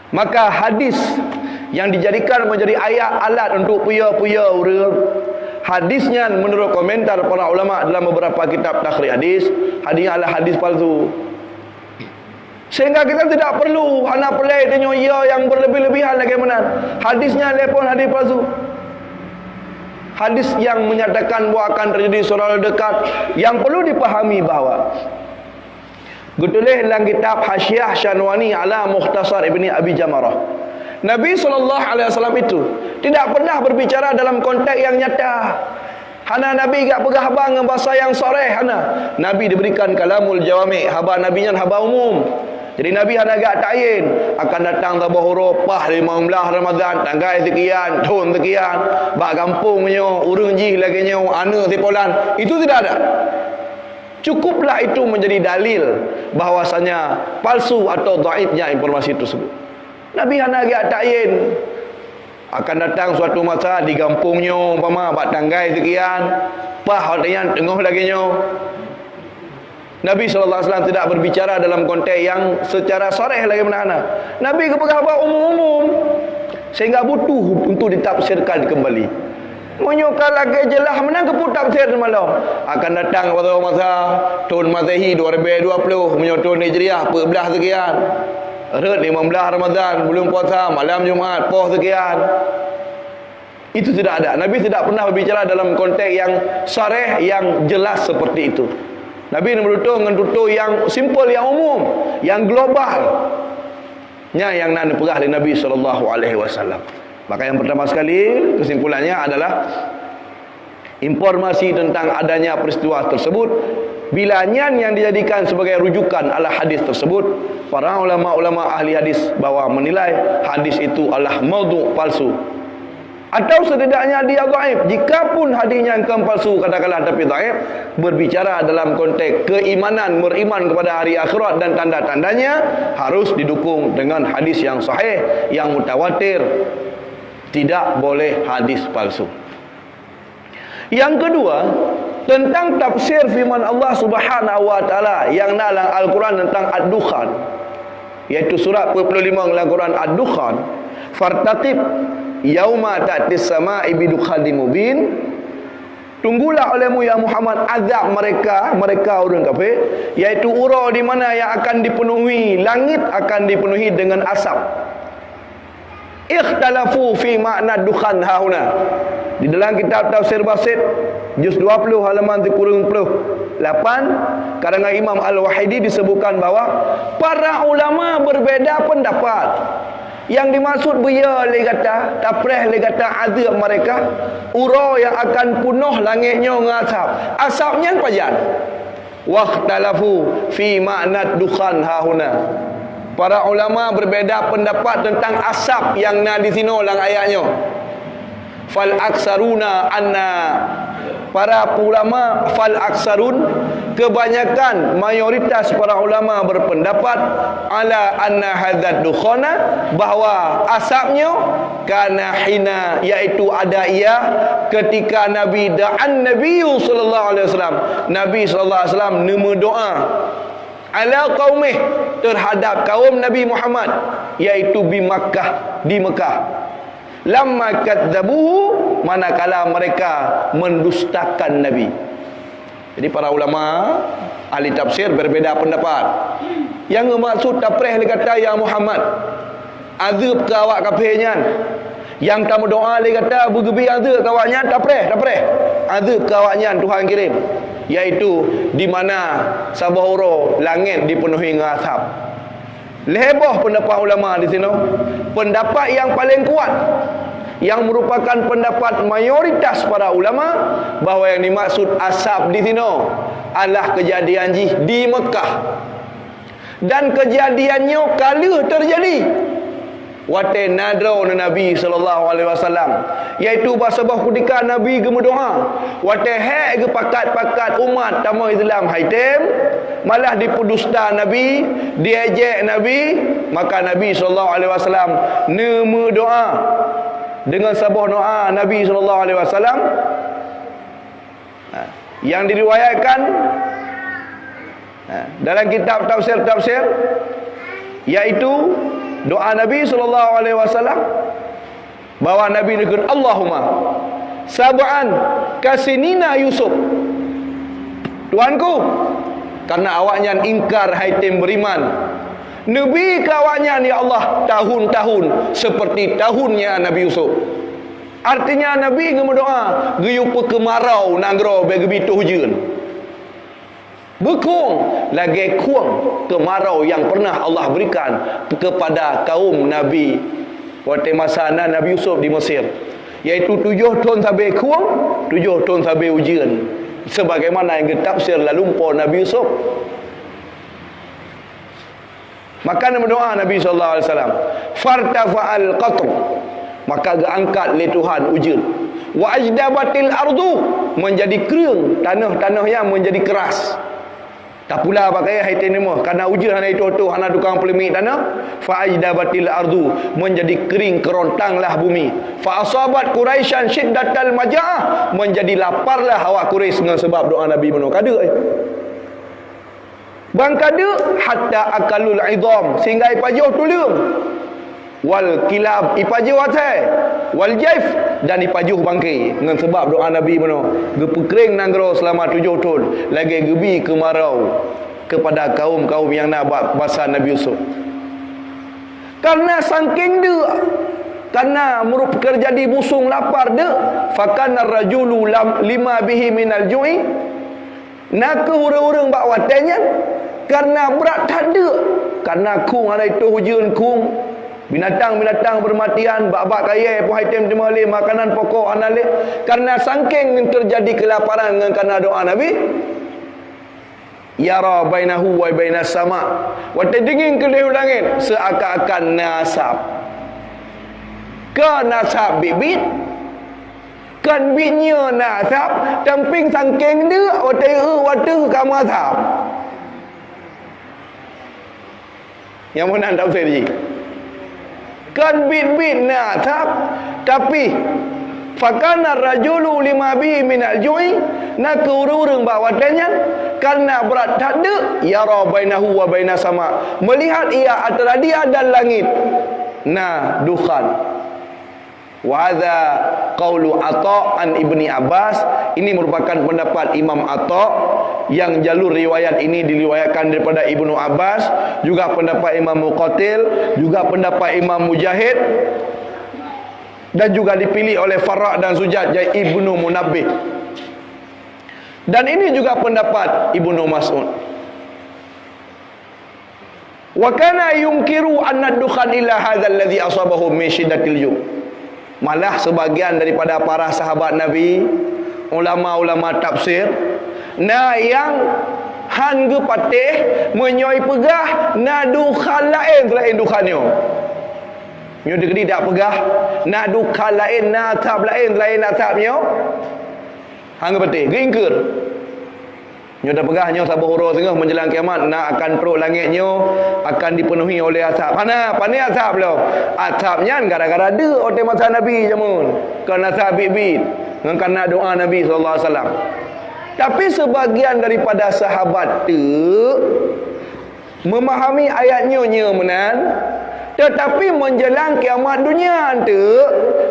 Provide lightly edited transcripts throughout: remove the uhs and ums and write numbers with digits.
Maka hadis yang dijadikan menjadi ayat alat untuk puya-puya orang, hadisnya menurut komentar para ulama dalam beberapa kitab takhrij hadis, hadisnya adalah hadis palsu. Sehingga kita tidak perlu hana pelai tanya ya yang berlebih-lebihan lagi mana. Hadisnya lepon hadis palsu. Hadis yang menyatakan bahawa akan terjadi surah dekat, yang perlu dipahami bahawa ditulis dalam kitab Hasyiah Syanwani ala Mukhtasar Ibni Abi Jamarah, Nabi SAW itu tidak pernah berbicara dalam konteks yang nyata. Hana Nabi gak pegah habang dengan bahasa yang soreh. Hana Nabi diberikan kalamul jawami, haba Nabi nya haba umum. Jadi Nabi hana gak tayin akan datang tabah huruf pah 15 Ramadan tanggal sekian, tahun sekian, bak kampungnya urang jih lagi nya ana tipolan. Itu tidak ada. Cukuplah itu menjadi dalil bahwasanya palsu atau dhaifnya informasi tersebut. Nabi hana agak tayin akan datang suatu masa di kampungnya umpama bak tanggai sekian, pah hatian tengah lagi nya. Nabi SAW tidak berbicara dalam konteks yang secara soreh lagi mana. Nabi kepada umum-umum sehingga butuh untuk ditafsirkan kembali. Menyokal lagi jelas menang keput tafsir semalam. Akan datang pada masa tahun Masehi 2020 menyokal tahun Hijriah 14 sekian. Red 15 Ramadan, belum puasa, malam Jumaat, poh sekian. Itu tidak ada. Nabi tidak pernah berbicara dalam konteks yang sareh, yang jelas seperti itu. Nabi menutur dengan tutur yang simple, yang umum, yang global. Yang nak dipegang oleh Nabi SAW. Maka yang pertama sekali kesimpulannya adalah informasi tentang adanya peristiwa tersebut, bilanya yang dijadikan sebagai rujukan adalah hadis tersebut. Para ulama-ulama ahli hadis bahawa menilai hadis itu adalah maudhu', palsu, atau setidaknya dia dhaif. Jikapun hadisnya engkau palsu katakanlah tapi dhaif, berbicara dalam konteks keimanan, beriman kepada hari akhirat dan tanda-tandanya, harus didukung dengan hadis yang sahih, yang mutawatir. Tidak boleh hadis palsu. Yang kedua, tentang tafsir firman Allah Subhanahu wa taala yang dalam Al-Quran tentang Ad-Dukhan, yaitu surat 45 dalam Al-Quran Ad-Dukhan, fartaqib yauma ta'tis sama'i bidukhanin mubin. Tunggulah olehmu ya Muhammad azab mereka orang kafir, yaitu ura di mana yang akan dipenuhi, langit akan dipenuhi dengan asap. Ikhtalafu fi makna dukhan hauna. Di dalam kitab Tafsir Basit juz 20 halaman 38 karangan Imam Al-Wahidi disebutkan bahawa para ulama berbeza pendapat. Yang dimaksud beya le kata, tapreh le kata azab mereka, ura yang akan penuh langitnya dengan asap. Asapnya pajan. Wakhtalafu fi makna dukhan hauna. Para ulama berbeza pendapat tentang asap yang na di sini dalam ayatnya. Fal aksaruna anna, para ulama fal aksarun, kebanyakan mayoritas para ulama berpendapat ala anna hadzal dukhana, bahawa asapnya kana hina, iaitu ada ia ketika Nabi Nabi sallallahu alaihi wasallam, Nabi sallallahu alaihi wasallam nemu doa ala qaumih, terhadap kaum Nabi Muhammad, iaitu di Mekah. Lamma kadzabuhu, manakala mereka mendustakan Nabi. Jadi para ulama ahli tafsir berbeza pendapat. Yang maksud tapreh dia kata ya Muhammad, azab ke awak kafirnya. Yang kamu doa dia kata bergebi azab ke awaknya, tapreh azab ke awaknya Tuhan kirim, yaitu di mana sabahura langit dipenuhi dengan asap. Leboh pendapat ulama di sini. Pendapat yang paling kuat, yang merupakan pendapat mayoritas para ulama, bahawa yang dimaksud asap di sini adalah kejadian di Mekah. Dan kejadiannya kala terjadi wate nadra Nabi sallallahu alaihi wasallam, iaitu bahasa ketika Nabi berdoa wate hek pakat umat tamu Islam haitem malah dipudusta Nabi, diejek Nabi. Maka Nabi sallallahu alaihi wasallam nemu doa dengan sebuah doa Nabi sallallahu alaihi wasallam yang diriwayatkan dalam kitab tafsir, yaitu Doa Nabi SAW, bahawa Nabi dengan Allahumma sab'an kasinina Yusuf. Tuanku, karena awaknya ingkar haitim beriman, Nabi kawaknya ya Allah tahun-tahun seperti tahunnya Nabi Yusuf. Artinya Nabi berdoa geyupa kemarau nanggro bagi bitu hujan. Bekung lagi kuang kemarau yang pernah Allah berikan kepada kaum Nabi waktu masa Nabi Yusuf di Mesir, iaitu 7 tahun sampai kuang, 7 tahun sampai hujan, sebagaimana yang ditafsir lalu Nabi Yusuf. Maka berdoa Nabi SAW, fartafa'al qatr, maka angkat le Tuhan hujan. Wa ajdabatil ardu, menjadi kering tanah-tanah yang menjadi keras. Tak pula pakai haitin ni mah, karena hujan hana itu hana tukang pelemik tanah. Fa ajdabatil ardu, menjadi kering kerontanglah bumi. Fa asabat quraisyan syiddatal maja'ah, menjadi laparlah awak Quraisy dengan sebab doa Nabi mano kada. Bangkada hatta akalul idham, sehingga ipajuh tulung. Wal kilab ipajuh atai, wal jaif, dan ipajuh bangkai dengan sebab doa Nabi mano gepekering nanggro selama 7 tahun lagi gebi kemarau kepada kaum-kaum yang nak bahasa Nabi Yusuf. Karena saking dia, karena merupakan jadi busung lapar dia, fakana rajulu lima bihi minal ju'i, nak urang-urang bak watanya karena berat tak ada, karena kung ada itu hujan kung, binatang-binatang bermatian, bak-bak kaya pun item temali makanan pokok analik, karena saking terjadi kelaparan dengan karena doa Nabi, yara bainahu wa bainas sama, waktu dingin ke langit seakan-akan nasab ke nasab bibit kan bitnya nasab tamping saking dia waktu kamu asap. Yang mana tak usah lagi. Kan bit-bit nasab, tapi fakana rajulu lima bi minal ju'i, nak urang-urang bawatanya karena berat tak ada, yara bainahu wa bainas sama, melihat ia antara dia dan langit. Nah, dukhan. Wa hadza qaulu Atha an Ibni Abbas, ini merupakan pendapat Imam Atha yang jalur riwayat ini diriwayatkan daripada Ibnu Abbas, juga pendapat Imam Muqatil, juga pendapat Imam Mujahid, dan juga dipilih oleh Farra' dan Sujad Ibnu Munabbih. Dan ini juga pendapat Ibnu Mas'ud. Wa kana yunkiru anna dukhan illa hadzal ladzi asabahu min shiddatil ju'. Malah sebagian daripada para sahabat Nabi, ulama-ulama tafsir, na yang han ge patih menyoi pegah na dukhan lain selain dukhannya. Nyo degedi dak pegah na dukhan lain, na atap lain selain atapnya. Hang ge patih ge ingker. Nyo dah pegah nyo sabah huruf tengah menjelang kiamat, nak akan perut langitnya akan dipenuhi oleh asap. Panas asap lo. Asapnya gara-gara dia oleh masa Nabi jamun. Kerana asap bit-bit. Kerana doa Nabi SAW. Tapi sebagian daripada sahabat tu memahami ayatnya menan, tetapi menjelang kiamat dunia tu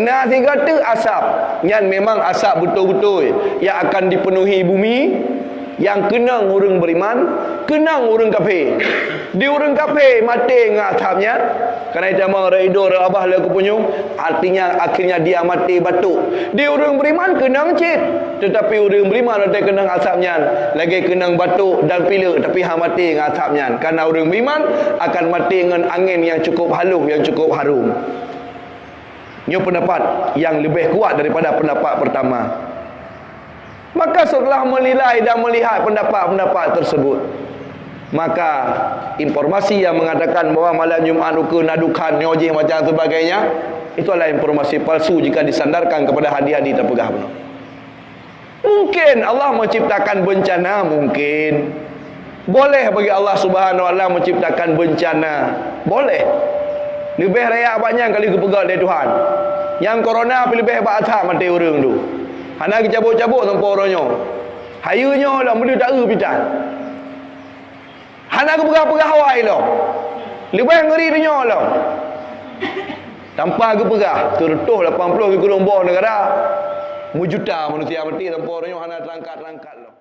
nak kata asap. Yang memang asap betul-betul yang akan dipenuhi bumi, yang kenang orang beriman, kenang orang kafir. Di orang kafir mati dengan asapnya, kerana itu memang raido abah lagu punyung, artinya akhirnya dia mati batuk. Di orang beriman kenang cit, tetapi orang beriman ada kenang asapnya, lagi kenang batuk dan pilek, tapi hang mati dengan asapnya. Karena orang beriman akan mati dengan angin yang cukup halus, yang cukup harum. Ini pendapat yang lebih kuat daripada pendapat pertama. Maka setelah menilai dan melihat pendapat-pendapat tersebut, maka informasi yang mengatakan bahawa malam Jumaat ke nadukan nyojih macam sebagainya, itu adalah informasi palsu jika disandarkan kepada hadis-hadis terpegah benar. Mungkin Allah menciptakan bencana, mungkin boleh bagi Allah Subhanahu Wa Taala menciptakan bencana, boleh. Lebih raya banyak kali kepegat dari Tuhan. Yang corona lebih hebat atas mati orang tu. Hana cabut-cabut tanpa orangnya. Hayunya lah benda tak pitan. Hana ke pegah-pegah hawai lah. Lebih ngeri dunia lah. Tanpa ke perah, tertuh 80 ke gunung bawah negara. Mujuta manusia mati tanpa dunia hana terangkat-terangkat lah.